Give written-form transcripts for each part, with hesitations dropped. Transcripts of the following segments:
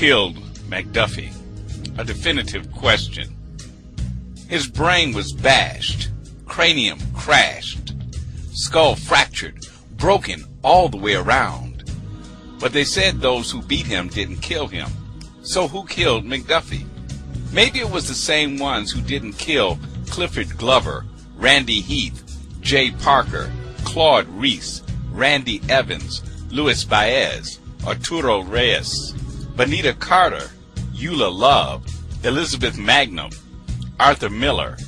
killed McDuffie? A definitive question. His brain was bashed, cranium crashed, skull fractured, broken all the way around. But they said those who beat him didn't kill him. So who killed McDuffie? Maybe it was the same ones who didn't kill Clifford Glover, Randy Heath, Jay Parker, Claude Reese, Randy Evans, Luis Baez, Arturo Reyes, Bonita Carter, Eula Love, Elizabeth Magnum, Arthur Miller,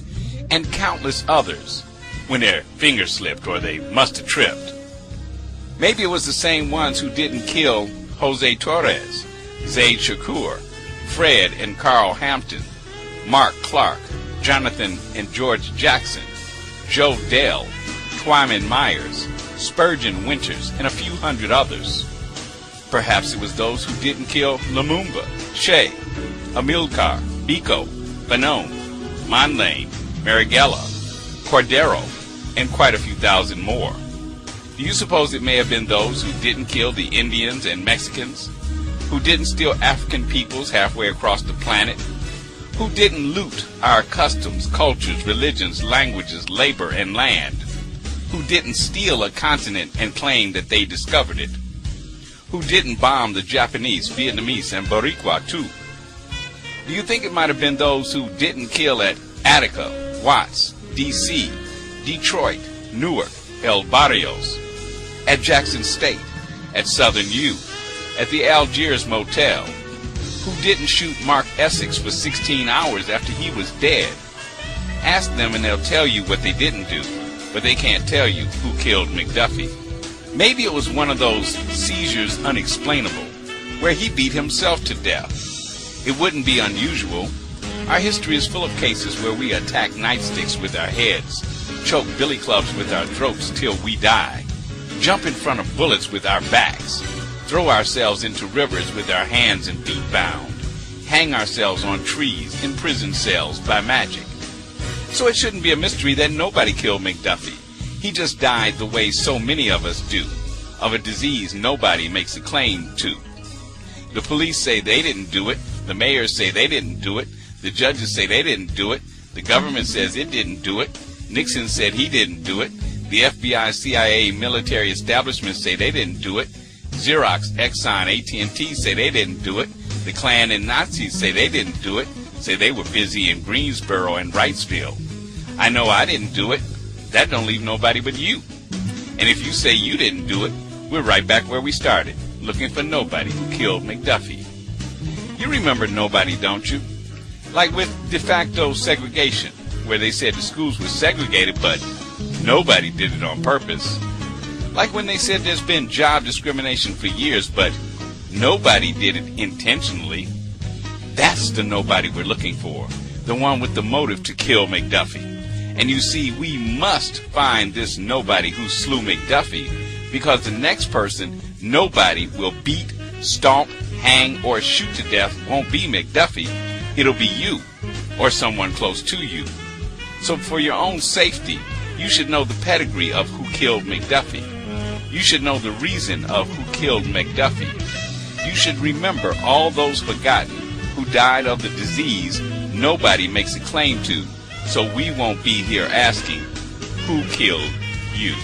and countless others when their fingers slipped or they must have tripped. Maybe it was the same ones who didn't kill Jose Torres, Zaid Shakur, Fred and Carl Hampton, Mark Clark, Jonathan and George Jackson, Joe Dell, Twyman Myers, Spurgeon Winters, and a few hundred others. Perhaps it was those who didn't kill Lumumba, Che, Amilcar, Biko, Fanon, Monlane, Marighella, Cordero, and quite a few thousand more. Do you suppose it may have been those who didn't kill the Indians and Mexicans, who didn't steal African peoples halfway across the planet, who didn't loot our customs, cultures, religions, languages, labor, and land, who didn't steal a continent and claim that they discovered it, who didn't bomb the Japanese, Vietnamese, and Boricua too? Do you think it might have been those who didn't kill at Attica, Watts, D.C., Detroit, Newark, El Barrios, at Jackson State, at Southern U, at the Algiers Motel, who didn't shoot Mark Essex for 16 hours after he was dead? Ask them and they'll tell you what they didn't do, but they can't tell you who killed McDuffie. Maybe it was one of those seizures unexplainable, where he beat himself to death. It wouldn't be unusual. Our history is full of cases where we attack nightsticks with our heads, choke billy clubs with our throats till we die, jump in front of bullets with our backs, throw ourselves into rivers with our hands and feet bound, hang ourselves on trees in prison cells by magic. So it shouldn't be a mystery that nobody killed McDuffie. He just died the way so many of us do, of a disease nobody makes a claim to. The police say they didn't do it, the mayors say they didn't do it, the judges say they didn't do it, the government says it didn't do it, Nixon said he didn't do it, the FBI, CIA, military establishments say they didn't do it, Xerox, Exxon, AT&T say they didn't do it, the Klan and Nazis say they didn't do it, say they were busy in Greensboro and Wrightsville. I know I didn't do it. That don't leave nobody but you. And if you say you didn't do it, we're right back where we started, looking for nobody who killed McDuffie. You remember nobody, don't you? Like with de facto segregation, where they said the schools were segregated, but nobody did it on purpose. Like when they said there's been job discrimination for years, but nobody did it intentionally. That's the nobody we're looking for, the one with the motive to kill McDuffie. And you see, we must find this nobody who slew McDuffie, because the next person nobody will beat, stomp, hang, or shoot to death won't be McDuffie. It'll be you or someone close to you. So for your own safety, you should know the pedigree of who killed McDuffie. You should know the reason of who killed McDuffie. You should remember all those forgotten who died of the disease nobody makes a claim to, so we won't be here asking, who killed you?